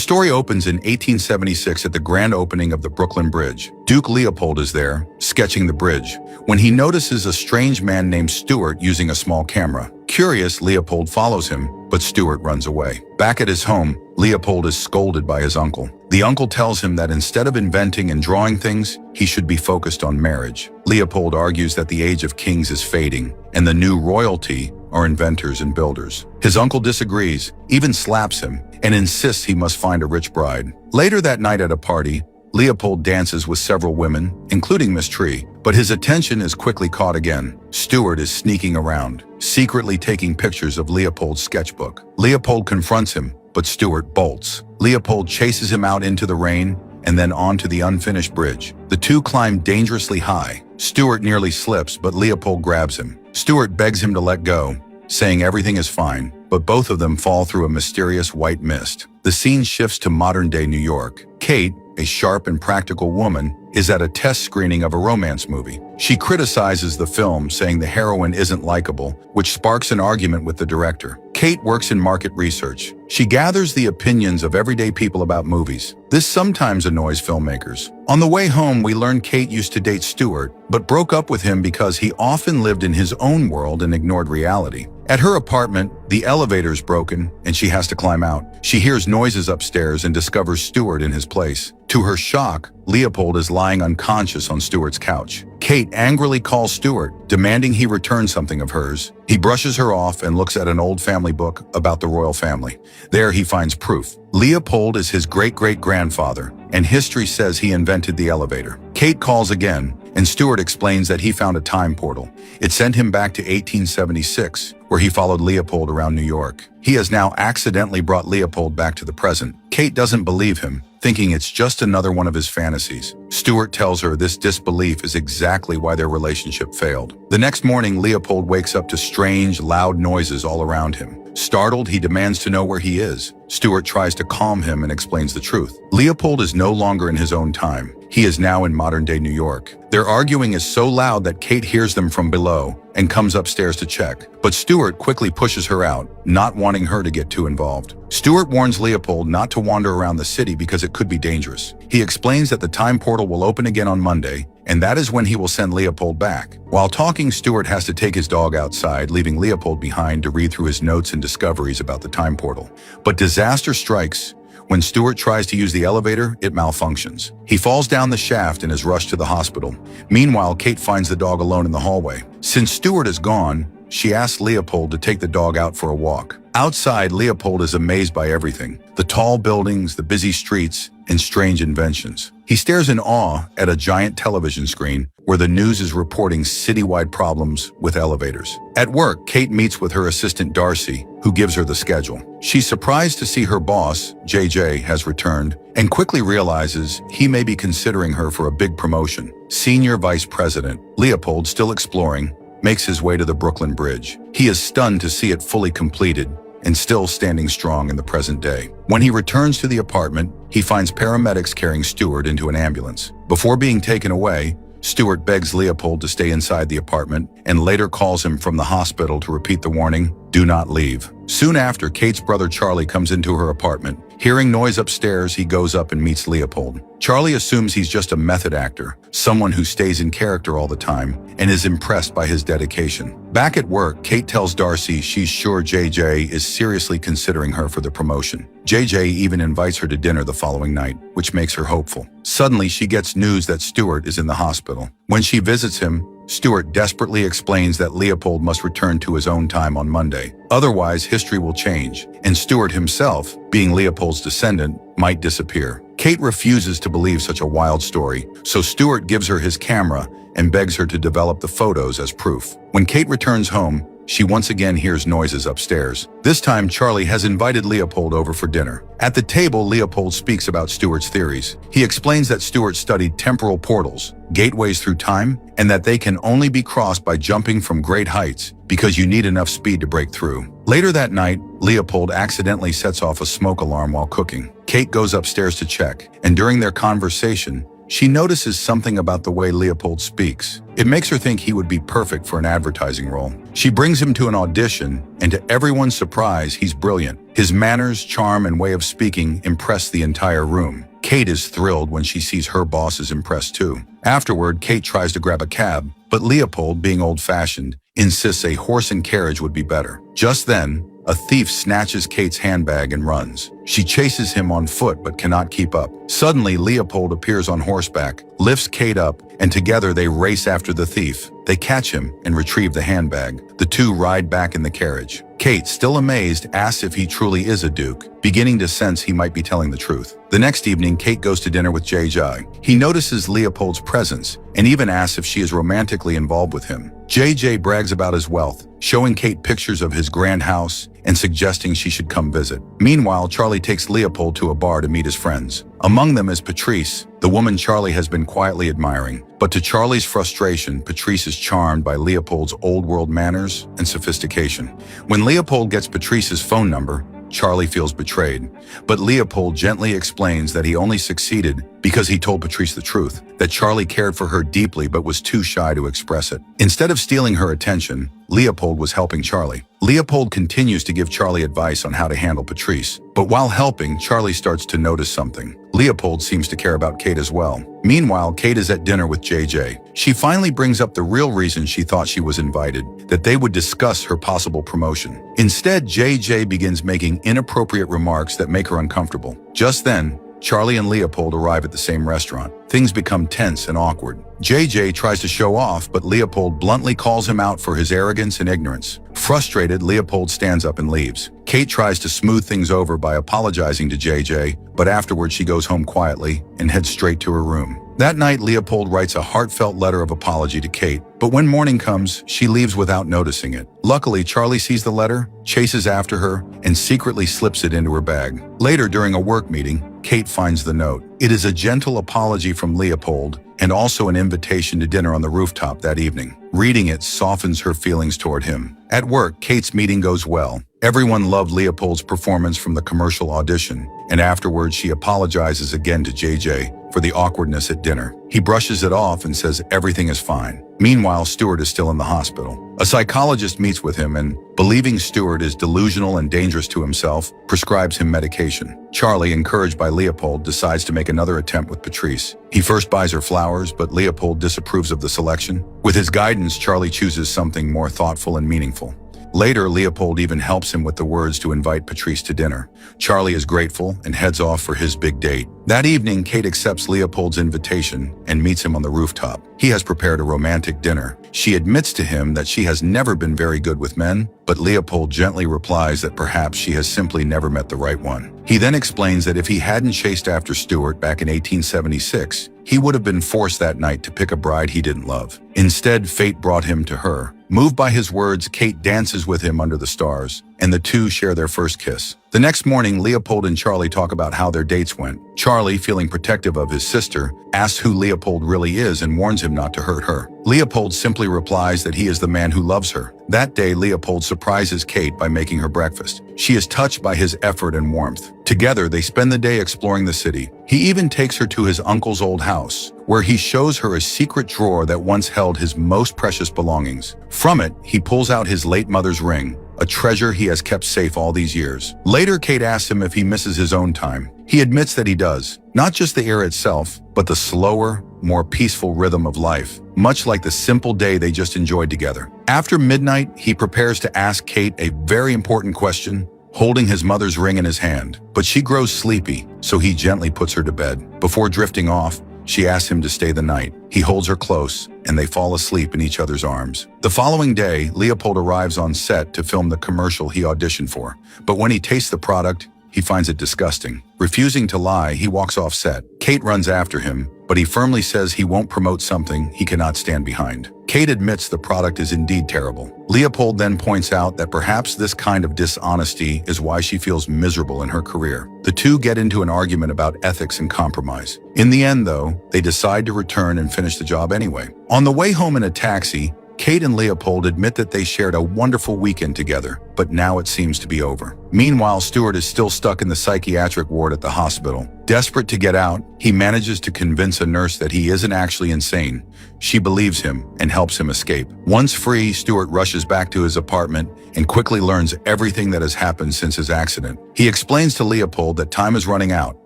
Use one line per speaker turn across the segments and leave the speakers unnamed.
story opens in 1876 at the grand opening of the Brooklyn Bridge. Duke Leopold is there, sketching the bridge, when he notices a strange man named Stuart using a small camera. Curious, Leopold follows him, but Stuart runs away. Back at his home, Leopold is scolded by his uncle. The uncle tells him that instead of inventing and drawing things, he should be focused on marriage. Leopold argues that the age of kings is fading, and the new royalty are inventors and builders. His uncle disagrees, even slaps him, and insists he must find a rich bride. Later that night at a party, Leopold dances with several women, including Miss Tree, but his attention is quickly caught again. Stuart is sneaking around, secretly taking pictures of Leopold's sketchbook. Leopold confronts him, but Stuart bolts. Leopold chases him out into the rain and then onto the unfinished bridge. The two climb dangerously high. Stuart nearly slips, but Leopold grabs him. Stuart begs him to let go, saying everything is fine, but both of them fall through a mysterious white mist. The scene shifts to modern-day New York. Kate, a sharp and practical woman, is at a test screening of a romance movie. She criticizes the film, saying the heroine isn't likable, which sparks an argument with the director. Kate works in market research. She gathers the opinions of everyday people about movies. This sometimes annoys filmmakers. On the way home, we learn Kate used to date Stuart, but broke up with him because he often lived in his own world and ignored reality. At her apartment, the elevator's broken and she has to climb out. She hears noises upstairs and discovers Stuart in his place. To her shock, Leopold is lying unconscious on Stuart's couch. Kate angrily calls Stuart, demanding he return something of hers. He brushes her off and looks at an old family book about the royal family. There he finds proof. Leopold is his great-great-grandfather, and history says he invented the elevator. Kate calls again, and Stuart explains that he found a time portal. It sent him back to 1876, where he followed Leopold around New York. He has now accidentally brought Leopold back to the present. Kate doesn't believe him, thinking it's just another one of his fantasies. Stuart tells her this disbelief is exactly why their relationship failed. The next morning, Leopold wakes up to strange, loud noises all around him. Startled, he demands to know where he is. Stuart tries to calm him and explains the truth. Leopold is no longer in his own time. He is now in modern-day New York. Their arguing is so loud that Kate hears them from below and comes upstairs to check. But Stuart quickly pushes her out, not wanting her to get too involved. Stuart warns Leopold not to wander around the city because it could be dangerous. He explains that the time portal will open again on Monday, and that is when he will send Leopold back. While talking, Stuart has to take his dog outside, leaving Leopold behind to read through his notes and discoveries about the time portal. But disaster strikes. When Stuart tries to use the elevator, it malfunctions. He falls down the shaft and is rushed to the hospital. Meanwhile, Kate finds the dog alone in the hallway. Since Stuart is gone, she asks Leopold to take the dog out for a walk. Outside, Leopold is amazed by everything: the tall buildings, the busy streets, and strange inventions. He stares in awe at a giant television screen where the news is reporting citywide problems with elevators. At work, Kate meets with her assistant Darcy, who gives her the schedule. She's surprised to see her boss, JJ, has returned and quickly realizes he may be considering her for a big promotion. Senior Vice President Leopold, still exploring, makes his way to the Brooklyn Bridge. He is stunned to see it fully completed and still standing strong in the present day. When he returns to the apartment, he finds paramedics carrying Stuart into an ambulance. Before being taken away, Stuart begs Leopold to stay inside the apartment and later calls him from the hospital to repeat the warning, "Do not leave." Soon after, Kate's brother Charlie comes into her apartment. Hearing noise upstairs, he goes up and meets Leopold. Charlie assumes he's just a method actor, someone who stays in character all the time, and is impressed by his dedication. Back at work, Kate tells Darcy she's sure JJ is seriously considering her for the promotion. JJ even invites her to dinner the following night, which makes her hopeful. Suddenly, she gets news that Stuart is in the hospital. When she visits him, Stuart desperately explains that Leopold must return to his own time on Monday. Otherwise, history will change, and Stuart himself, being Leopold's descendant, might disappear. Kate refuses to believe such a wild story, so Stuart gives her his camera and begs her to develop the photos as proof. When Kate returns home, she once again hears noises upstairs. This time, Charlie has invited Leopold over for dinner. At the table, Leopold speaks about Stuart's theories. He explains that Stuart studied temporal portals, gateways through time, and that they can only be crossed by jumping from great heights because you need enough speed to break through. Later that night, Leopold accidentally sets off a smoke alarm while cooking. Kate goes upstairs to check, and during their conversation, she notices something about the way Leopold speaks. It makes her think he would be perfect for an advertising role. She brings him to an audition, and to everyone's surprise, he's brilliant. His manners, charm, and way of speaking impress the entire room. Kate is thrilled when she sees her boss is impressed too. Afterward, Kate tries to grab a cab, but Leopold, being old-fashioned, insists a horse and carriage would be better. Just then, a thief snatches Kate's handbag and runs. She chases him on foot but cannot keep up. Suddenly, Leopold appears on horseback, lifts Kate up, and together they race after the thief. They catch him and retrieve the handbag. The two ride back in the carriage. Kate, still amazed, asks if he truly is a duke, beginning to sense he might be telling the truth. The next evening, Kate goes to dinner with JJ. He notices Leopold's presence and even asks if she is romantically involved with him. JJ brags about his wealth, showing Kate pictures of his grand house and suggesting she should come visit. Meanwhile, Charlie takes Leopold to a bar to meet his friends. Among them is Patrice, the woman Charlie has been quietly admiring. But to Charlie's frustration, Patrice is charmed by Leopold's old-world manners and sophistication. When Leopold gets Patrice's phone number, Charlie feels betrayed. But Leopold gently explains that he only succeeded because he told Patrice the truth, that Charlie cared for her deeply but was too shy to express it. Instead of stealing her attention, Leopold was helping Charlie. Leopold continues to give Charlie advice on how to handle Patrice. But while helping, Charlie starts to notice something. Leopold seems to care about Kate as well. Meanwhile, Kate is at dinner with JJ. She finally brings up the real reason she thought she was invited, that they would discuss her possible promotion. Instead, JJ begins making inappropriate remarks that make her uncomfortable. Just then, Charlie and Leopold arrive at the same restaurant. Things become tense and awkward. JJ tries to show off, but Leopold bluntly calls him out for his arrogance and ignorance. Frustrated, Leopold stands up and leaves. Kate tries to smooth things over by apologizing to JJ, but afterwards she goes home quietly and heads straight to her room. That night, Leopold writes a heartfelt letter of apology to Kate, but when morning comes, she leaves without noticing it. Luckily, Charlie sees the letter, chases after her, and secretly slips it into her bag. Later, during a work meeting, Kate finds the note. It is a gentle apology from Leopold and also an invitation to dinner on the rooftop that evening. Reading it softens her feelings toward him. At work, Kate's meeting goes well. Everyone loved Leopold's performance from the commercial audition, and afterwards she apologizes again to JJ for the awkwardness at dinner. He brushes it off and says everything is fine. Meanwhile, Stuart is still in the hospital. A psychologist meets with him and, believing Stuart is delusional and dangerous to himself, prescribes him medication. Charlie, encouraged by Leopold, decides to make another attempt with Patrice. He first buys her flowers, but Leopold disapproves of the selection. With his guidance, Charlie chooses something more thoughtful and meaningful. Later, Leopold even helps him with the words to invite Patrice to dinner. Charlie is grateful and heads off for his big date. That evening, Kate accepts Leopold's invitation and meets him on the rooftop. He has prepared a romantic dinner. She admits to him that she has never been very good with men, but Leopold gently replies that perhaps she has simply never met the right one. He then explains that if he hadn't chased after Stuart back in 1876, he would have been forced that night to pick a bride he didn't love. Instead, fate brought him to her. Moved by his words, Kate dances with him under the stars, and the two share their first kiss. The next morning, Leopold and Charlie talk about how their dates went. Charlie, feeling protective of his sister, asks who Leopold really is and warns him not to hurt her. Leopold simply replies that he is the man who loves her. That day, Leopold surprises Kate by making her breakfast. She is touched by his effort and warmth. Together, they spend the day exploring the city. He even takes her to his uncle's old house, where he shows her a secret drawer that once held his most precious belongings. From it, he pulls out his late mother's ring, a treasure he has kept safe all these years. Later, Kate asks him if he misses his own time. He admits that he does, not just the air itself, but the slower, more peaceful rhythm of life, much like the simple day they just enjoyed together. After midnight, he prepares to ask Kate a very important question, holding his mother's ring in his hand. But she grows sleepy, so he gently puts her to bed. Before drifting off, she asks him to stay the night. He holds her close, and they fall asleep in each other's arms. The following day, Leopold arrives on set to film the commercial he auditioned for. But when he tastes the product, he finds it disgusting. Refusing to lie, he walks off set. Kate runs after him, but he firmly says he won't promote something he cannot stand behind. Kate admits the product is indeed terrible. Leopold then points out that perhaps this kind of dishonesty is why she feels miserable in her career. The two get into an argument about ethics and compromise. In the end, though, they decide to return and finish the job anyway. On the way home in a taxi, Kate and Leopold admit that they shared a wonderful weekend together, but now it seems to be over. Meanwhile, Stuart is still stuck in the psychiatric ward at the hospital. Desperate to get out, he manages to convince a nurse that he isn't actually insane. She believes him and helps him escape. Once free, Stuart rushes back to his apartment and quickly learns everything that has happened since his accident. He explains to Leopold that time is running out.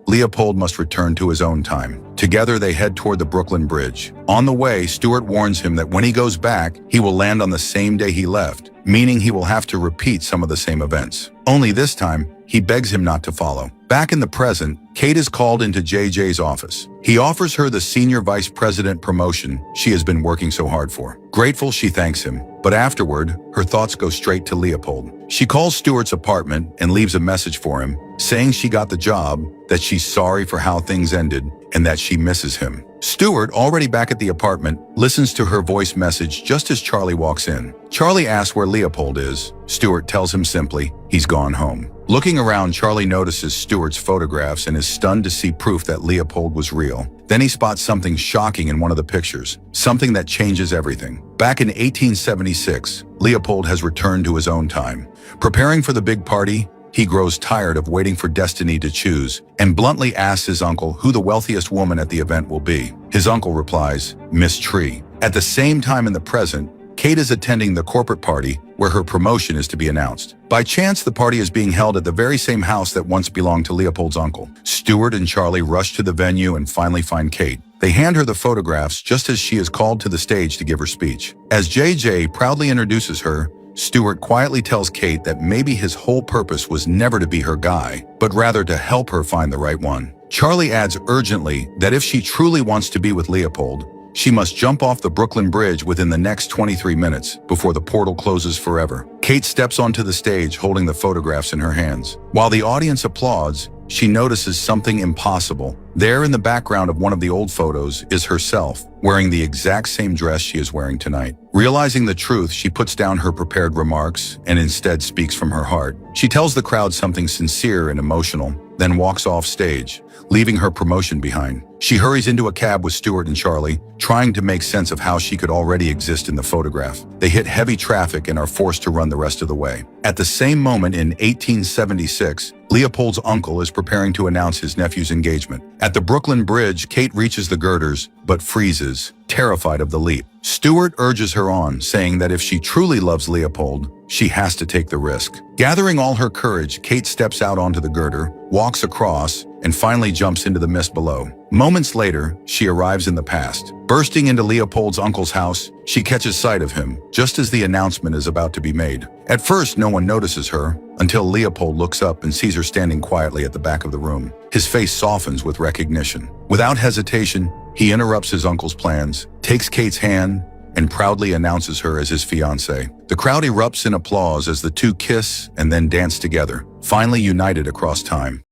Leopold must return to his own time. Together, they head toward the Brooklyn Bridge. On the way, Stuart warns him that when he goes back, he will land on the same day he left, meaning he will have to repeat some of the same events. Only this time, he begs him not to follow. Back in the present, Kate is called into JJ's office. He offers her the senior vice president promotion she has been working so hard for. Grateful, she thanks him, but afterward, her thoughts go straight to Leopold. She calls Stuart's apartment and leaves a message for him, saying she got the job, that she's sorry for how things ended, and that she misses him. Stuart, already back at the apartment, listens to her voice message just as Charlie walks in. Charlie asks where Leopold is. Stuart tells him simply, he's gone home. Looking around, Charlie notices Stuart's photographs and is stunned to see proof that Leopold was real. Then he spots something shocking in one of the pictures, something that changes everything. Back in 1876, Leopold has returned to his own time. Preparing for the big party, he grows tired of waiting for destiny to choose and bluntly asks his uncle who the wealthiest woman at the event will be. His uncle replies, Miss Tree. At the same time in the present, Kate is attending the corporate party where her promotion is to be announced. By chance, the party is being held at the very same house that once belonged to Leopold's uncle. Stuart and Charlie rush to the venue and finally find Kate. They hand her the photographs just as she is called to the stage to give her speech. As JJ proudly introduces her, Stuart quietly tells Kate that maybe his whole purpose was never to be her guy, but rather to help her find the right one. Charlie adds urgently that if she truly wants to be with Leopold, she must jump off the Brooklyn Bridge within the next 23 minutes before the portal closes forever. Kate steps onto the stage holding the photographs in her hands. While the audience applauds, she notices something impossible. There in the background of one of the old photos is herself, wearing the exact same dress she is wearing tonight. Realizing the truth, she puts down her prepared remarks and instead speaks from her heart. She tells the crowd something sincere and emotional, then walks off stage, leaving her promotion behind. She hurries into a cab with Stuart and Charlie, trying to make sense of how she could already exist in the photograph. They hit heavy traffic and are forced to run the rest of the way. At the same moment in 1876, Leopold's uncle is preparing to announce his nephew's engagement. At the Brooklyn Bridge, Kate reaches the girders, but freezes, terrified of the leap. Stuart urges her on, saying that if she truly loves Leopold, she has to take the risk. Gathering all her courage, Kate steps out onto the girder, walks across, and finally jumps into the mist below. Moments later, she arrives in the past. Bursting into Leopold's uncle's house, she catches sight of him, just as the announcement is about to be made. At first, no one notices her, until Leopold looks up and sees her standing quietly at the back of the room. His face softens with recognition. Without hesitation, he interrupts his uncle's plans, takes Kate's hand, and proudly announces her as his fiancée. The crowd erupts in applause as the two kiss and then dance together, finally united across time.